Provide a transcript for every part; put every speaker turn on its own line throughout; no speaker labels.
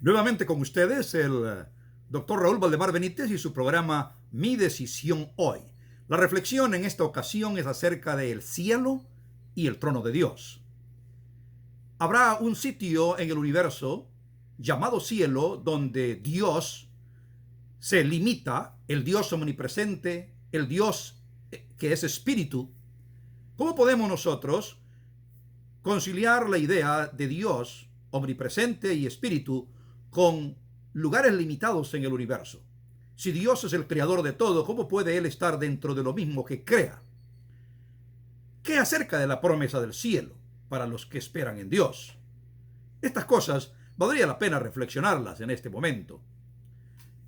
Nuevamente con ustedes el doctor Raúl Valdemar Benítez y su programa Mi Decisión Hoy. La reflexión en esta ocasión es acerca del cielo y el trono de Dios. Habrá un sitio en el universo llamado cielo donde Dios se limita, el Dios omnipresente, el Dios que es espíritu. ¿Cómo podemos nosotros conciliar la idea de Dios omnipresente y espíritu con lugares limitados en el universo? Si Dios es el creador de todo, ¿cómo puede Él estar dentro de lo mismo que crea? ¿Qué acerca de la promesa del cielo para los que esperan en Dios? Estas cosas valdría la pena reflexionarlas en este momento.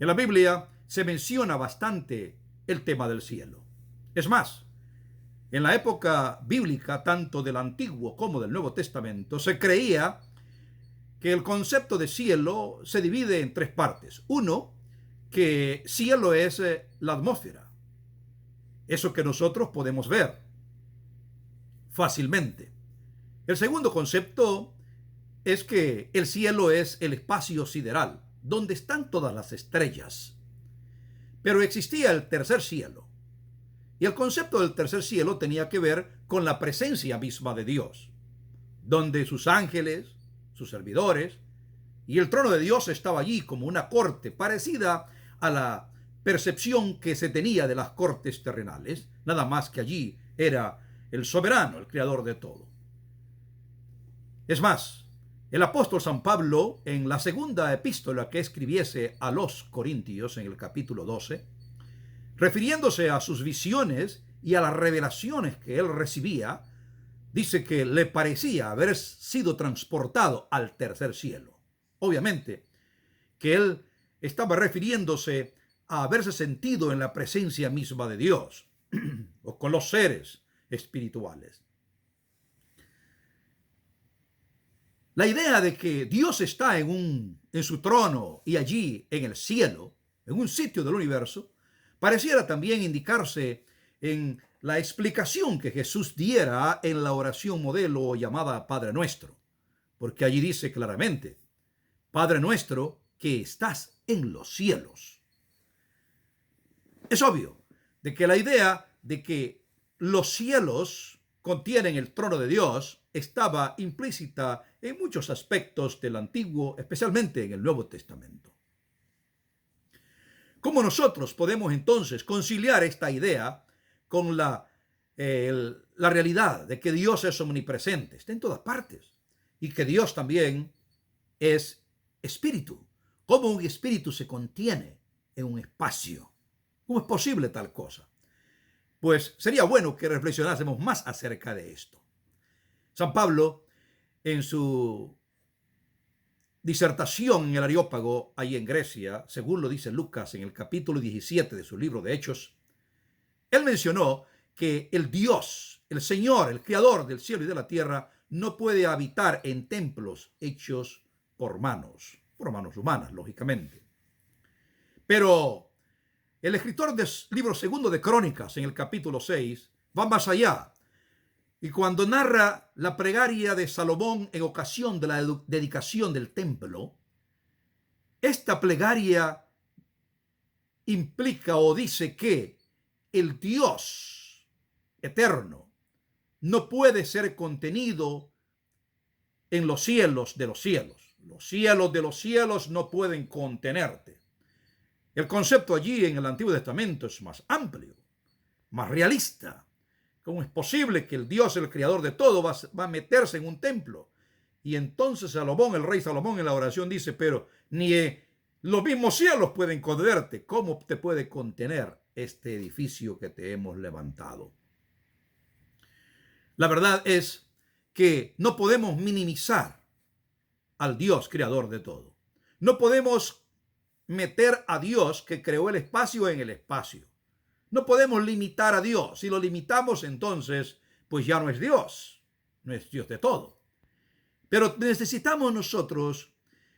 En la Biblia se menciona bastante el tema del cielo. Es más, en la época bíblica, tanto del Antiguo como del Nuevo Testamento, se creía que el concepto de cielo se divide en tres partes. Uno, que cielo es la atmósfera, eso que nosotros podemos ver fácilmente. El segundo concepto es que el cielo es el espacio sideral, donde están todas las estrellas. Pero existía el tercer cielo, y el concepto del tercer cielo tenía que ver con la presencia misma de Dios, donde sus ángeles, sus servidores, y el trono de Dios estaba allí como una corte parecida a la percepción que se tenía de las cortes terrenales, nada más que allí era el soberano, el creador de todo. Es más, el apóstol San Pablo, en la segunda epístola que escribiese a los Corintios, en el capítulo 12, refiriéndose a sus visiones y a las revelaciones que él recibía, dice que le parecía haber sido transportado al tercer cielo. Obviamente que él estaba refiriéndose a haberse sentido en la presencia misma de Dios o con los seres espirituales. La idea de que Dios está en su trono y allí en el cielo, en un sitio del universo, pareciera también indicarse en la explicación que Jesús diera en la oración modelo llamada Padre Nuestro, porque allí dice claramente: Padre nuestro que estás en los cielos. Es obvio de que la idea de que los cielos contienen el trono de Dios estaba implícita en muchos aspectos del Antiguo, especialmente en el Nuevo Testamento. ¿Cómo nosotros podemos entonces conciliar esta idea con la realidad de que Dios es omnipresente, está en todas partes, y que Dios también es espíritu? ¿Cómo un espíritu se contiene en un espacio? ¿Cómo es posible tal cosa? Pues sería bueno que reflexionásemos más acerca de esto. San Pablo, en su disertación en el Areópago, ahí en Grecia, según lo dice Lucas en el capítulo 17 de su libro de Hechos, él mencionó que el Dios, el Señor, el Creador del cielo y de la tierra, no puede habitar en templos hechos por manos humanas, lógicamente. Pero el escritor del libro segundo de Crónicas, en el capítulo 6, va más allá. Y cuando narra la plegaria de Salomón en ocasión de la dedicación del templo, esta plegaria implica o dice que el Dios eterno no puede ser contenido en los cielos de los cielos. Los cielos de los cielos no pueden contenerte. El concepto allí en el Antiguo Testamento es más amplio, más realista. ¿Cómo es posible que el Dios, el creador de todo, va a meterse en un templo? Y entonces Salomón, el rey Salomón, en la oración dice: pero ni los mismos cielos pueden contenerte. ¿Cómo te puede contener este edificio que te hemos levantado? La verdad es que no podemos minimizar al Dios creador de todo. No podemos meter a Dios que creó el espacio en el espacio. No podemos limitar a Dios. Si lo limitamos, entonces, pues ya no es Dios. No es Dios de todo. Pero necesitamos nosotros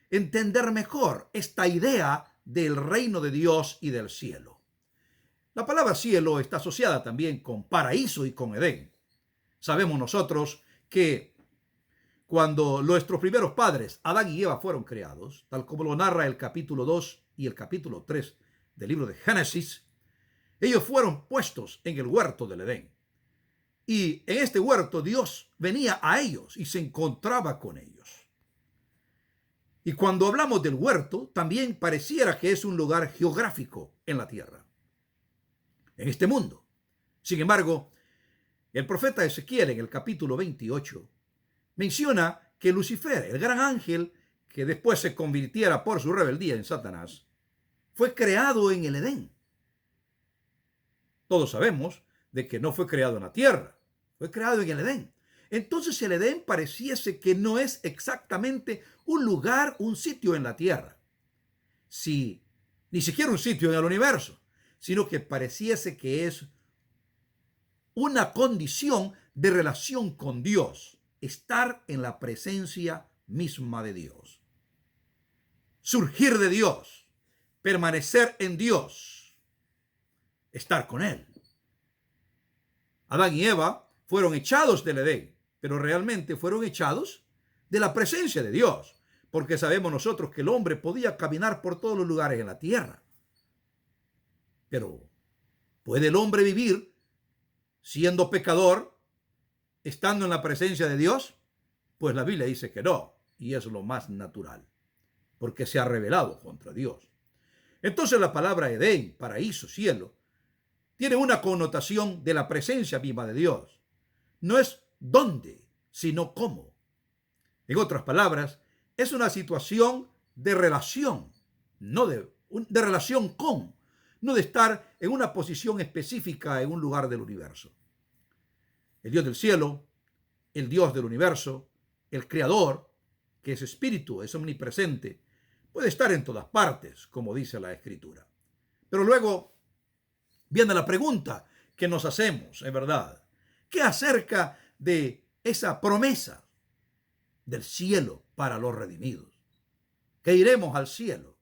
entender mejor esta idea del reino de Dios y del cielo. La palabra cielo está asociada también con paraíso y con Edén. Sabemos nosotros que cuando nuestros primeros padres, Adán y Eva, fueron creados, tal como lo narra el capítulo 2 y el capítulo 3 del libro de Génesis, ellos fueron puestos en el huerto del Edén. Y en este huerto Dios venía a ellos y se encontraba con ellos. Y cuando hablamos del huerto, también pareciera que es un lugar geográfico en la tierra, en este mundo. Sin embargo, el profeta Ezequiel en el capítulo 28 menciona que Lucifer, el gran ángel que después se convirtiera por su rebeldía en Satanás, fue creado en el Edén. Todos sabemos de que no fue creado en la tierra, fue creado en el Edén. Entonces el Edén pareciese que no es exactamente un lugar, un sitio en la tierra, ni siquiera un sitio en el universo, sino que pareciese que es una condición de relación con Dios, estar en la presencia misma de Dios, surgir de Dios, permanecer en Dios, estar con Él. Adán y Eva fueron echados del Edén, pero realmente fueron echados de la presencia de Dios, porque sabemos nosotros que el hombre podía caminar por todos los lugares en la tierra. Pero ¿puede el hombre vivir siendo pecador, estando en la presencia de Dios? Pues la Biblia dice que no, y es lo más natural, porque se ha rebelado contra Dios. Entonces la palabra Edén, paraíso, cielo, tiene una connotación de la presencia misma de Dios. No es dónde, sino cómo. En otras palabras, es una situación de relación, no de relación con, no de estar en una posición específica en un lugar del universo. El Dios del cielo, el Dios del universo, el Creador, que es espíritu, es omnipresente, puede estar en todas partes, como dice la Escritura. Pero luego viene la pregunta que nos hacemos, en verdad. ¿Qué acerca de esa promesa del cielo para los redimidos? Que iremos al cielo.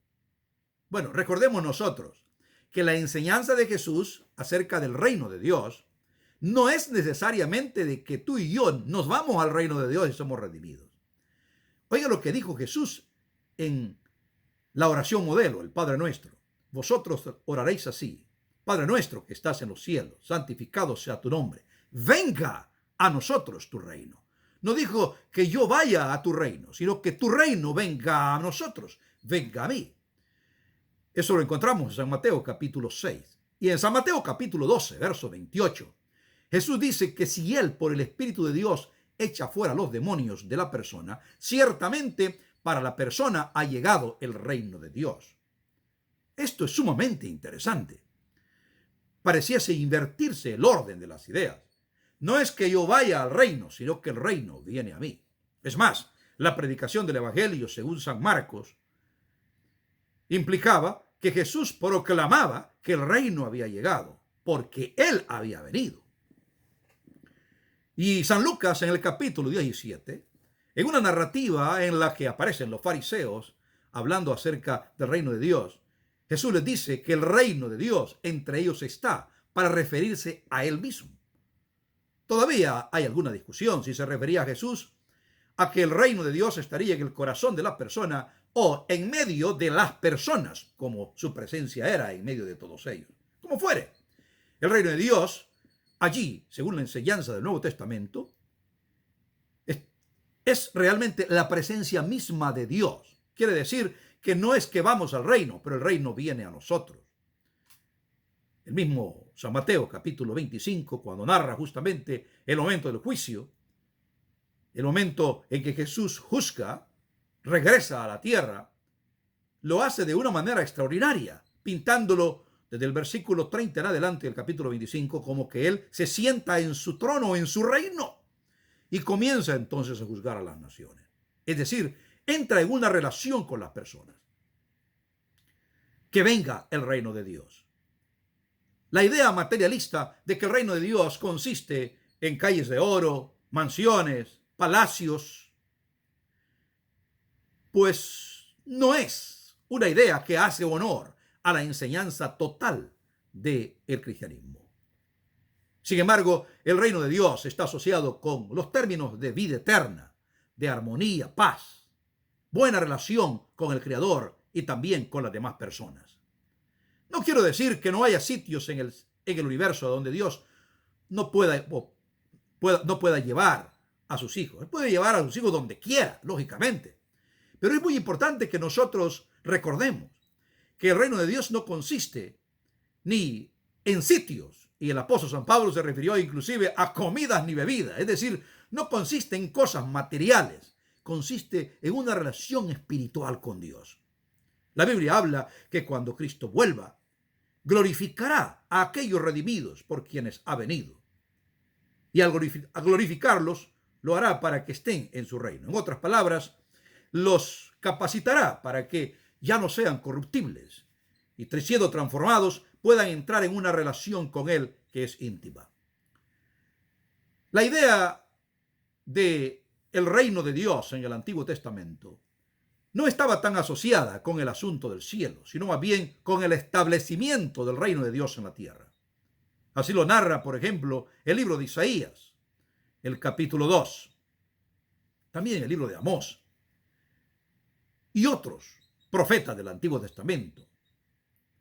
Bueno, recordemos nosotros que la enseñanza de Jesús acerca del reino de Dios no es necesariamente de que tú y yo nos vamos al reino de Dios y somos redimidos. Oiga lo que dijo Jesús en la oración modelo, el Padre Nuestro. Vosotros oraréis así: Padre nuestro que estás en los cielos, santificado sea tu nombre. Venga a nosotros tu reino. No dijo que yo vaya a tu reino, sino que tu reino venga a nosotros, venga a mí. Eso lo encontramos en San Mateo capítulo 6. Y en San Mateo capítulo 12, verso 28, Jesús dice que si Él, por el Espíritu de Dios, echa fuera los demonios de la persona, ciertamente para la persona ha llegado el reino de Dios. Esto es sumamente interesante. Pareciese invertirse el orden de las ideas. No es que yo vaya al reino, sino que el reino viene a mí. Es más, la predicación del Evangelio, según San Marcos, implicaba que Jesús proclamaba que el reino había llegado, porque Él había venido. Y San Lucas, en el capítulo 17, en una narrativa en la que aparecen los fariseos hablando acerca del reino de Dios, Jesús les dice que el reino de Dios entre ellos está, para referirse a Él mismo. Todavía hay alguna discusión si se refería a Jesús a que el reino de Dios estaría en el corazón de la persona o en medio de las personas, como su presencia era en medio de todos ellos. Como fuere, el reino de Dios, allí, según la enseñanza del Nuevo Testamento, es realmente la presencia misma de Dios. Quiere decir que no es que vamos al reino, pero el reino viene a nosotros. El mismo San Mateo, capítulo 25, cuando narra justamente el momento del juicio, el momento en que Jesús juzga, regresa a la tierra, lo hace de una manera extraordinaria, pintándolo desde el versículo 30 en adelante del capítulo 25 como que Él se sienta en su trono, en su reino, y comienza entonces a juzgar a las naciones. Es decir, entra en una relación con las personas. Que venga el reino de Dios. La idea materialista de que el reino de Dios consiste en calles de oro, mansiones, palacios, pues no es una idea que hace honor a la enseñanza total del cristianismo. Sin embargo, el reino de Dios está asociado con los términos de vida eterna, de armonía, paz, buena relación con el Creador y también con las demás personas. No quiero decir que no haya sitios en el universo donde Dios no pueda llevar a sus hijos. Él puede llevar a sus hijos donde quiera, lógicamente. Pero es muy importante que nosotros recordemos que el reino de Dios no consiste ni en sitios, y el apóstol San Pablo se refirió inclusive a comidas ni bebidas, es decir, no consiste en cosas materiales, consiste en una relación espiritual con Dios. La Biblia habla que cuando Cristo vuelva, glorificará a aquellos redimidos por quienes ha venido. Y al glorificarlos, lo hará para que estén en su reino. En otras palabras, los capacitará para que ya no sean corruptibles y, siendo transformados, puedan entrar en una relación con Él que es íntima. La idea de el reino de Dios en el Antiguo Testamento no estaba tan asociada con el asunto del cielo, sino más bien con el establecimiento del reino de Dios en la tierra. Así lo narra, por ejemplo, el libro de Isaías, el capítulo 2, también el libro de Amós y otros profetas del Antiguo Testamento.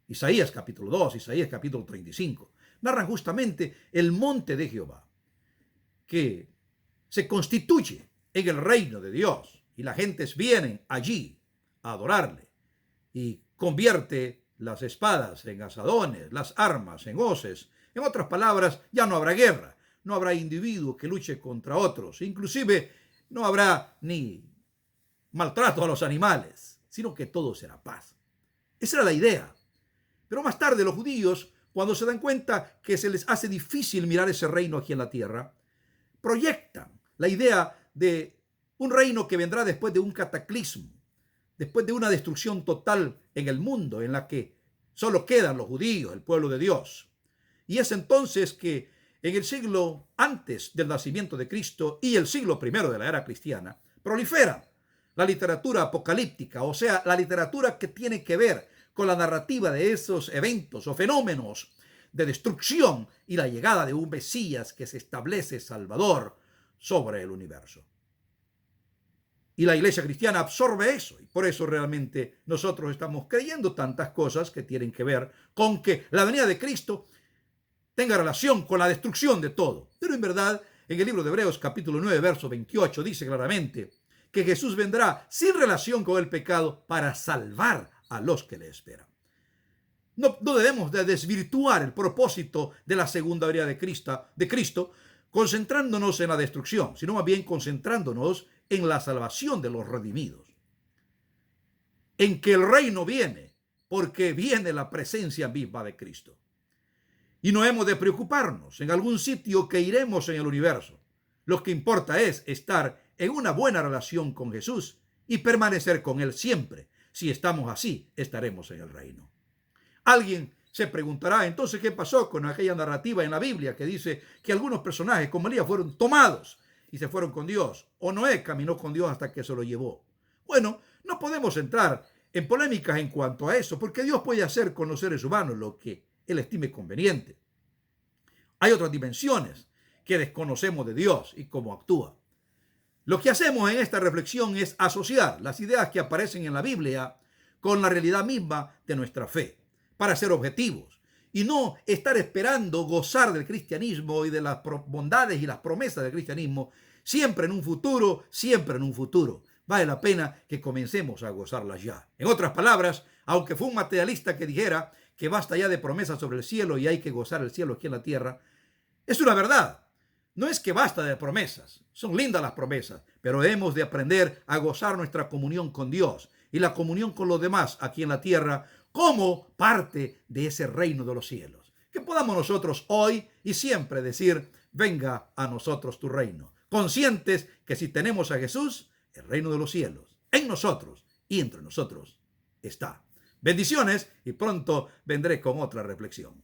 Isaías capítulo 2, Isaías capítulo 35, narran justamente el monte de Jehová, que se constituye en el reino de Dios, y las gentes vienen allí a adorarle, y convierte las espadas en asadones, las armas en hoces. En otras palabras, ya no habrá guerra, no habrá individuo que luche contra otros, inclusive no habrá ni maltrato a los animales, sino que todo será paz. Esa era la idea. Pero más tarde los judíos, cuando se dan cuenta que se les hace difícil mirar ese reino aquí en la tierra, proyectan la idea de un reino que vendrá después de un cataclismo, después de una destrucción total en el mundo, en la que solo quedan los judíos, el pueblo de Dios. Y es entonces que en el siglo antes del nacimiento de Cristo y el siglo primero de la era cristiana, prolifera la literatura apocalíptica, o sea, la literatura que tiene que ver con la narrativa de esos eventos o fenómenos de destrucción y la llegada de un Mesías que se establece Salvador sobre el universo. Y la iglesia cristiana absorbe eso, y por eso realmente nosotros estamos creyendo tantas cosas que tienen que ver con que la venida de Cristo tenga relación con la destrucción de todo. Pero en verdad, en el libro de Hebreos capítulo 9, verso 28, dice claramente que Jesús vendrá sin relación con el pecado para salvar a los que le esperan. No debemos de desvirtuar el propósito de la segunda venida de Cristo, concentrándonos en la destrucción, sino más bien concentrándonos en la salvación de los redimidos. En que el reino viene, porque viene la presencia misma de Cristo. Y no hemos de preocuparnos en algún sitio que iremos en el universo. Lo que importa es estar en una buena relación con Jesús y permanecer con Él siempre. Si estamos así, estaremos en el reino. Alguien se preguntará, entonces, ¿qué pasó con aquella narrativa en la Biblia que dice que algunos personajes como Elías fueron tomados y se fueron con Dios? O Noé caminó con Dios hasta que se lo llevó. Bueno, no podemos entrar en polémicas en cuanto a eso, porque Dios puede hacer con los seres humanos lo que Él estime conveniente. Hay otras dimensiones que desconocemos de Dios y cómo actúa. Lo que hacemos en esta reflexión es asociar las ideas que aparecen en la Biblia con la realidad misma de nuestra fe, para ser objetivos y no estar esperando gozar del cristianismo y de las bondades y las promesas del cristianismo siempre en un futuro, siempre en un futuro. Vale la pena que comencemos a gozarlas ya. En otras palabras, aunque fue un materialista que dijera que basta ya de promesas sobre el cielo y hay que gozar el cielo aquí en la tierra, es una verdad. No es que basta de promesas, son lindas las promesas, pero hemos de aprender a gozar nuestra comunión con Dios y la comunión con los demás aquí en la tierra como parte de ese reino de los cielos. Que podamos nosotros hoy y siempre decir, venga a nosotros tu reino, conscientes que si tenemos a Jesús, el reino de los cielos, en nosotros y entre nosotros está. Bendiciones y pronto vendré con otra reflexión.